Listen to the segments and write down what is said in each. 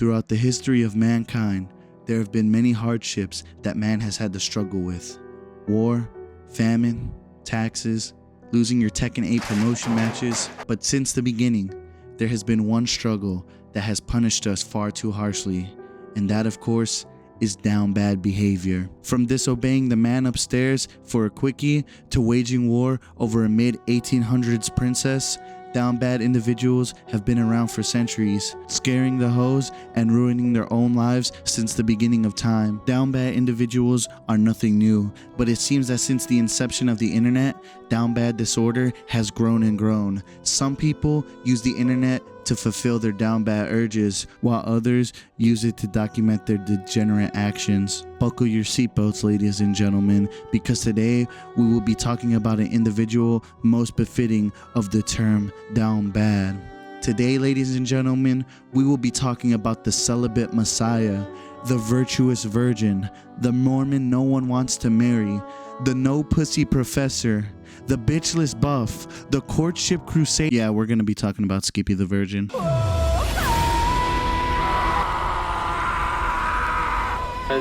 Throughout the history of mankind, there have been many hardships that man has had to struggle with. War, famine, taxes, losing your Tekken 8 promotion matches. But since the beginning, there has been one struggle that has punished us far too harshly, and that of course is down bad behavior. From disobeying the man upstairs for a quickie to waging war over a mid-1800s princess, down bad individuals have been around for centuries, scaring the hoes and ruining their own lives since the beginning of time. Down bad individuals are nothing new, but it seems that since the inception of the internet, down bad disorder has grown and grown. Some people use the internet to fulfill their down bad urges, while others use it to document their degenerate actions. Buckle your seatbelts, ladies and gentlemen, because today we will be talking about an individual most befitting of the term down bad. Today, ladies and gentlemen, we will be talking about the celibate messiah, the virtuous virgin, the Mormon no one wants to marry, the no pussy professor, the bitchless buff, the courtship crusade. Yeah, we're gonna be talking about Skippy the Virgin. The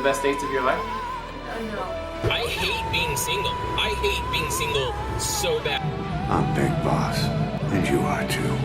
best dates of your life? No. I hate being single. I hate being single so bad. I'm Big Boss, and you are too.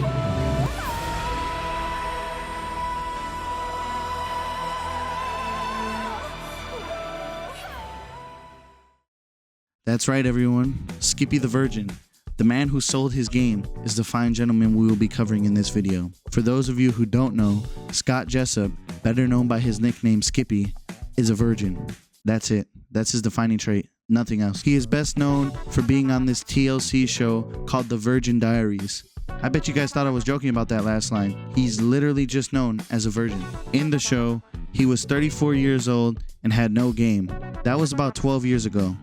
That's right, everyone. Skippy the Virgin, the man who sold his game, is the fine gentleman we will be covering in this video. For those of you who don't know, Scott Jessup, better known by his nickname Skippy, is a virgin. That's it. That's his defining trait. Nothing else. He is best known for being on this TLC show called The Virgin Diaries. I bet you guys thought I was joking about that last line. He's literally just known as a virgin. In the show, he was 34 years old and had no game. That was about 12 years ago.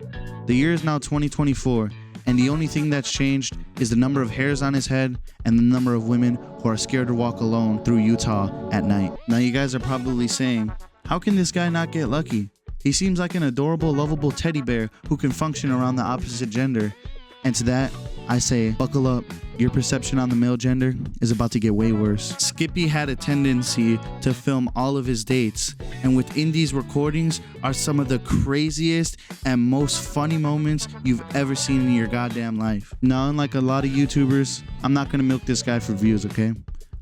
The year is now 2024, and the only thing that's changed is the number of hairs on his head and the number of women who are scared to walk alone through Utah at night. Now you guys are probably saying, how can this guy not get lucky? He seems like an adorable, lovable teddy bear who can function around the opposite gender. And to that, I say, buckle up. Your perception on the male gender is about to get way worse. Skippy had a tendency to film all of his dates, and within these recordings are some of the craziest and most funny moments you've ever seen in your goddamn life. Now, unlike a lot of YouTubers, I'm not gonna milk this guy for views, okay?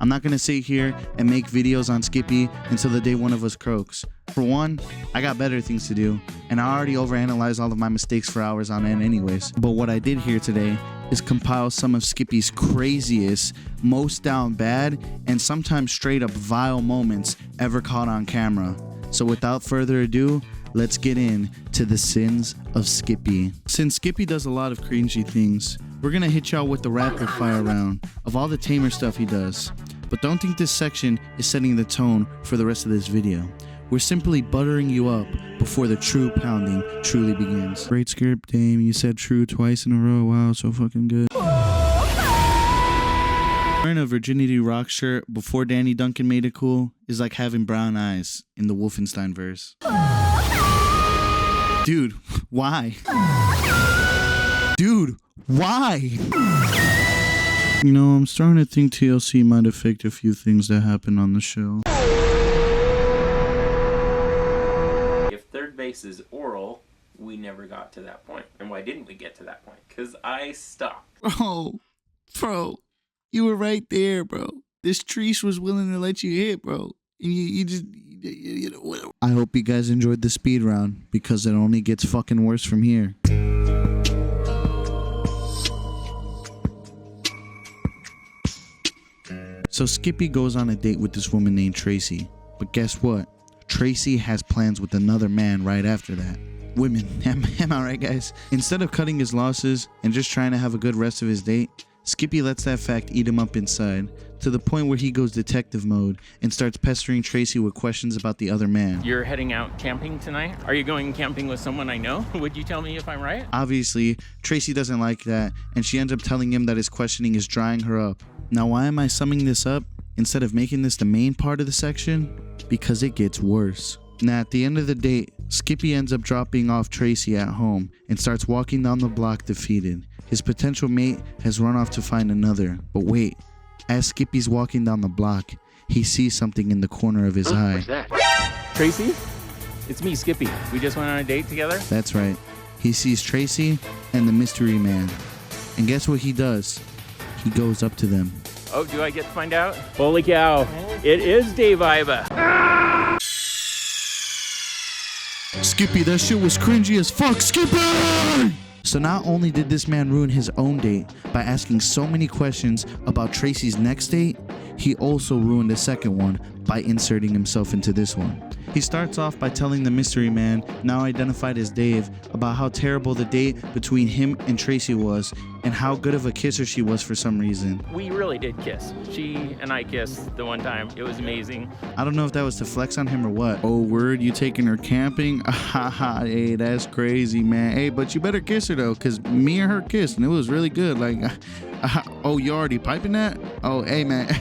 I'm not gonna sit here and make videos on Skippy until the day one of us croaks. For one, I got better things to do, and I already overanalyze all of my mistakes for hours on end anyways. But what I did here today is compile some of Skippy's craziest, most down bad, and sometimes straight up vile moments ever caught on camera. So without further ado, let's get into the sins of Skippy. Since Skippy does a lot of cringy things, we're gonna hit y'all with the rapid fire round of all the tamer stuff he does. But don't think this section is setting the tone for the rest of this video. We're simply buttering you up before the true pounding truly begins. Great script, Dame. You said true twice in a row. Wow, so fucking good. Wearing a Virginity Rock shirt before Danny Duncan made it cool is like having brown eyes in the Wolfenstein verse. Dude, why? Dude, why? You know, I'm starting to think TLC might have faked a few things that happened on the show. If third base is oral, we never got to that point. And why didn't we get to that point? Because I stopped. Bro, you were right there, bro. This Tracy was willing to let you hit, bro. And you just, you know, whatever. I hope you guys enjoyed the speed round, because it only gets fucking worse from here. So Skippy goes on a date with this woman named Tracy. But guess what? Tracy has plans with another man right after that. Women, am I right, guys? Instead of cutting his losses and just trying to have a good rest of his date, Skippy lets that fact eat him up inside, to the point where he goes detective mode and starts pestering Tracy with questions about the other man. You're heading out camping tonight? Are you going camping with someone I know? Would you tell me if I'm right? Obviously, Tracy doesn't like that, and she ends up telling him that his questioning is drying her up. Now, why am I summing this up instead of making this the main part of the section? Because it gets worse. Now, at the end of the date, Skippy ends up dropping off Tracy at home and starts walking down the block defeated. His potential mate has run off to find another. But wait, as Skippy's walking down the block, he sees something in the corner of his eye. What's that? Tracy? It's me, Skippy. We just went on a date together. That's right. He sees Tracy and the mystery man. And guess what he does? He goes up to them. Oh, do I get to find out? Holy cow. It is Dave Iba. Skippy, that shit was cringy as fuck. Skippy! So not only did this man ruin his own date by asking so many questions about Tracy's next date, he also ruined the second one by inserting himself into this one. He starts off by telling the mystery man, now identified as Dave, about how terrible the date between him and Tracy was and how good of a kisser she was for some reason. We really did kiss. She and I kissed the one time. It was amazing. I don't know if that was to flex on him or what. Oh, word, you taking her camping? Haha, hey, that's crazy, man. Hey, but you better kiss her though, because me and her kissed and it was really good. Like, oh, you already piping that? Oh, hey, man.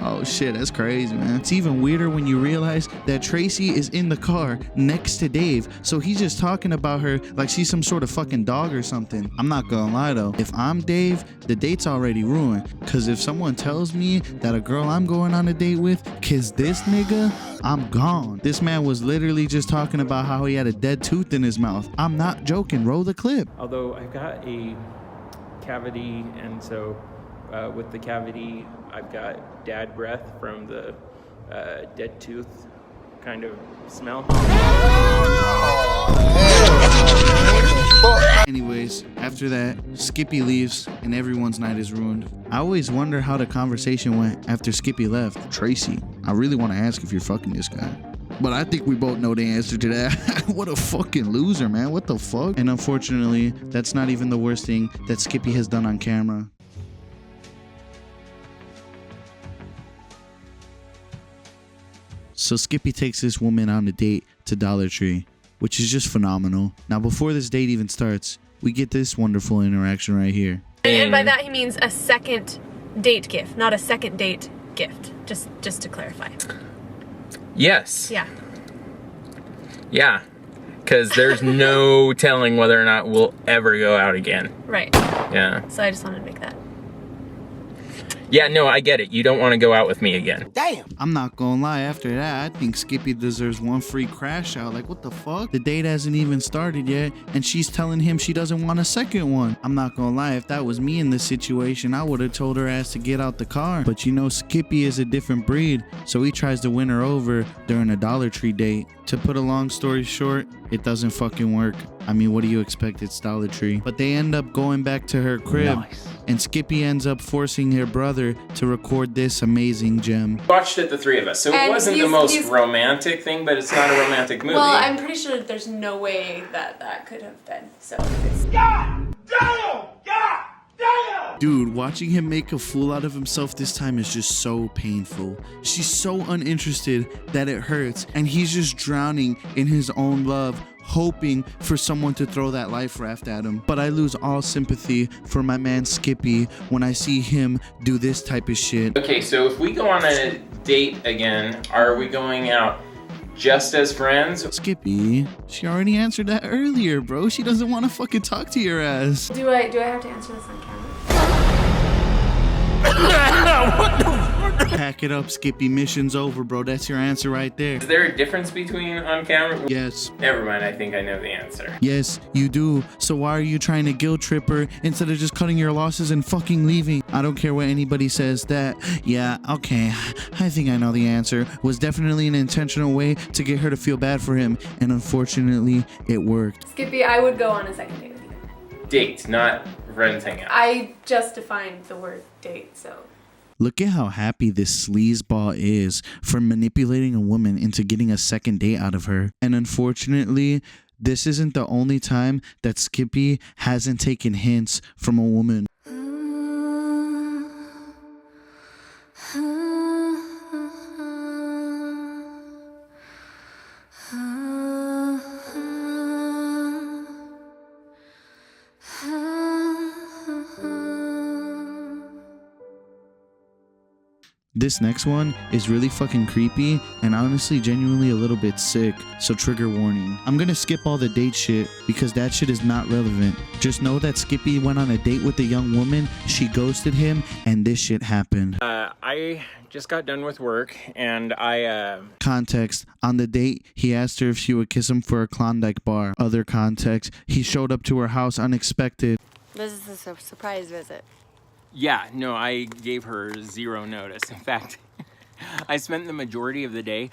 Oh shit, that's crazy, man. It's even weirder when you realize that Tracy is in the car next to Dave, so he's just talking about her like she's some sort of fucking dog or something. I'm not gonna lie though, if I'm Dave, the date's already ruined, cause if someone tells me that a girl I'm going on a date with kissed this nigga, I'm gone. This man was literally just talking about how he had a dead tooth in his mouth. I'm not joking, roll the clip. Although I've got a cavity, and so with the cavity, I've got dad breath from the dead tooth kind of smell. Anyways, after that, Skippy leaves and everyone's night is ruined. I always wonder how the conversation went after Skippy left. Tracy, I really want to ask if you're fucking this guy. But I think we both know the answer to that. What a fucking loser, man. What the fuck? And unfortunately, that's not even the worst thing that Skippy has done on camera. So Skippy takes this woman on a date to Dollar Tree, which is just phenomenal. Now, before this date even starts, we get this wonderful interaction right here. And by that he means a second date gift, not a second date gift. Just to clarify. Yes. Yeah. Yeah. Because there's no telling whether or not we'll ever go out again. Right. Yeah. So I just wanted to make that. Yeah, no, I get it. You don't want to go out with me again. Damn. I'm not gonna lie, after that, I think Skippy deserves one free crash out. Like, what the fuck? The date hasn't even started yet, and she's telling him she doesn't want a second one. I'm not gonna lie, if that was me in this situation, I would have told her ass to get out the car. But you know, Skippy is a different breed, so he tries to win her over during a Dollar Tree date. To put a long story short, it doesn't fucking work. I mean, what do you expect? It's Dollar Tree. But they end up going back to her crib. Nice. And Skippy ends up forcing her brother to record this amazing gem. Watched it, the three of us. So it And wasn't the he's- most he's- romantic thing, but it's not a romantic movie. Well, I'm pretty sure there's no way that could have been. So it's... Dude, watching him make a fool out of himself this time is just so painful. She's so uninterested that it hurts, and he's just drowning in his own love, hoping for someone to throw that life raft at him. But I lose all sympathy for my man Skippy when I see him do this type of shit. Okay, so if we go on a date again, are we going out just as friends? Skippy, she already answered that earlier, bro. She doesn't want to fucking talk to your ass. Do I have to answer this on camera? Pack it up, Skippy. Mission's over, bro. That's your answer right there. Is there a difference between on camera? Yes. Never mind, I think I know the answer. Yes, you do. So why are you trying to guilt trip her instead of just cutting your losses and fucking leaving? I don't care what anybody says. That, yeah, okay, I think I know the answer. Was definitely an intentional way to get her to feel bad for him. And unfortunately, it worked. Skippy, I would go on a second date with you. Date, not friends hang out. I just defined the word date, so... Look at how happy this sleazeball is for manipulating a woman into getting a second date out of her. And unfortunately, this isn't the only time that Skippy hasn't taken hints from a woman. This next one is really fucking creepy and honestly genuinely a little bit sick, so trigger warning. I'm gonna skip all the date shit because that shit is not relevant. Just know that Skippy went on a date with a young woman, she ghosted him, and this shit happened. I just got done with work, and I Context: on the date, he asked her if she would kiss him for a Klondike bar. Other context: he showed up to her house unexpected. This is a surprise visit. yeah, no, I gave her 0 notice. In fact, I spent the majority of the day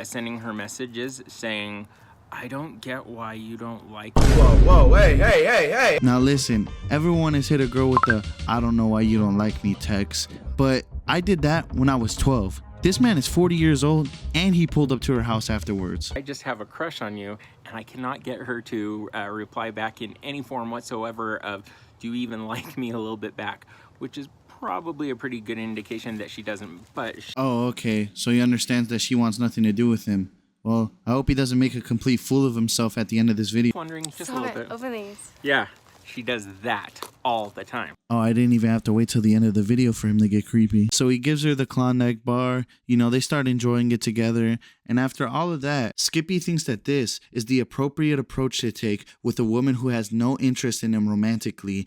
sending her messages saying, I don't get why you don't like me. Whoa, hey. Now listen, everyone has hit a girl with the "I don't know why you don't like me" text, but I did that when I was 12. This man is 40 years old, and he pulled up to her house afterwards. I just have a crush on you, and I cannot get her to reply back in any form whatsoever of, do you even like me a little bit back? Which is probably a pretty good indication that she doesn't, but... Oh, okay, so he understands that she wants nothing to do with him. Well, I hope he doesn't make a complete fool of himself at the end of this video. Wondering just a Stop little it. bit. Open these. Yeah, she does that all the time. Oh, I didn't even have to wait till the end of the video for him to get creepy. So he gives her the Klondike bar, you know, they start enjoying it together, and after all of that, Skippy thinks that this is the appropriate approach to take with a woman who has no interest in him romantically.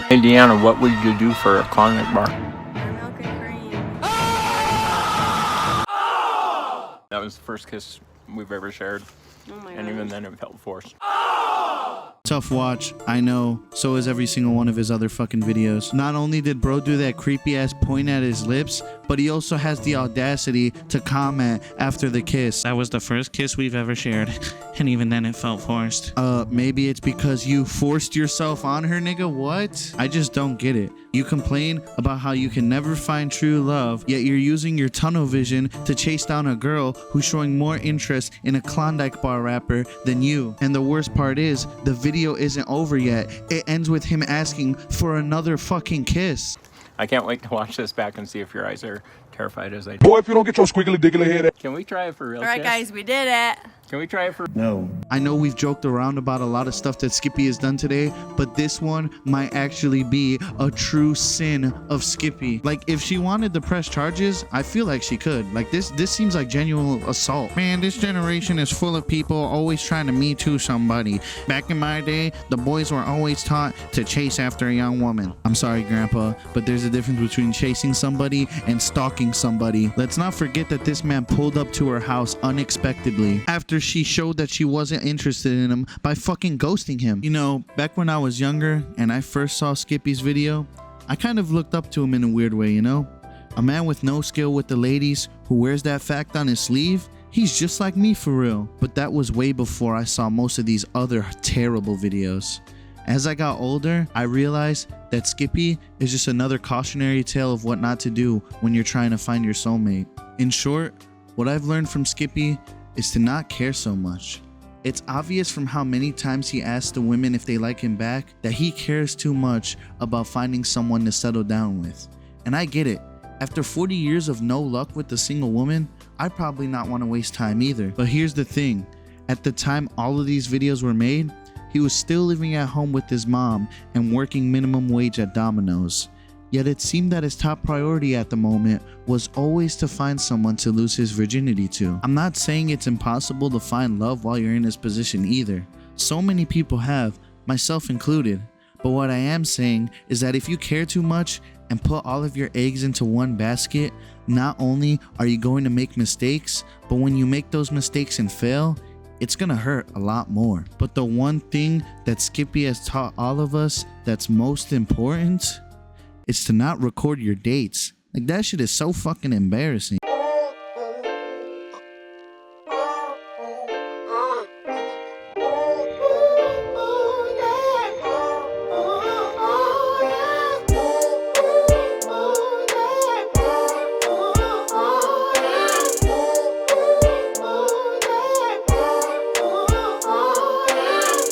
Hey, Deanna, what would you do for a Klondike bar? Milk and cream. That was the first kiss we've ever shared, Oh my and god. even then it felt forced. Tough watch, I know. So is every single one of his other fucking videos. Not only did bro do that creepy ass point at his lips, but he also has the audacity to comment after the kiss. That was the first kiss we've ever shared, and even then it felt forced. Maybe it's because you forced yourself on her, nigga. What? I just don't get it. You complain about how you can never find true love, yet you're using your tunnel vision to chase down a girl who's showing more interest in a Klondike bar rapper than you. And the worst part is, the video isn't over yet. It ends with him asking for another fucking kiss. I can't wait to watch this back and see if your eyes are terrified as I do. Boy, if you don't get your squiggly diggly head. Can we try it for real? All right, kiss? guys, we did it. Can we try it for... I know we've joked around about a lot of stuff that Skippy has done today, but this one might actually be a true sin of Skippy. Like, if she wanted to press charges, I feel like she could. Like, this seems like genuine assault. Man, this generation is full of people always trying to Me Too somebody. Back in my day, the boys were always taught to chase after a young woman. I'm sorry, Grandpa, but there's a difference between chasing somebody and stalking somebody. Let's not forget that this man pulled up to her house unexpectedly after she showed that she wasn't interested in him by fucking ghosting him. You know, back when I was younger and I first saw Skippy's video, I kind of looked up to him in a weird way, you know? A man with no skill with the ladies who wears that fact on his sleeve, he's just like me for real. But that was way before I saw most of these other terrible videos. As I got older, I realized that Skippy is just another cautionary tale of what not to do when you're trying to find your soulmate. In short, what I've learned from Skippy is to not care so much. It's obvious from how many times he asks the women if they like him back that he cares too much about finding someone to settle down with. And I get it. After 40 years of no luck with a single woman, I'd probably not want to waste time either. But here's the thing. At the time all of these videos were made, he was still living at home with his mom and working minimum wage at Domino's. Yet it seemed that his top priority at the moment was always to find someone to lose his virginity to. I'm not saying it's impossible to find love while you're in his position either. So many people have, myself included. But what I am saying is that if you care too much and put all of your eggs into one basket, not only are you going to make mistakes, but when you make those mistakes and fail, it's gonna hurt a lot more. But the one thing that Skippy has taught all of us that's most important, it's to not record your dates. Like, that shit is so fucking embarrassing.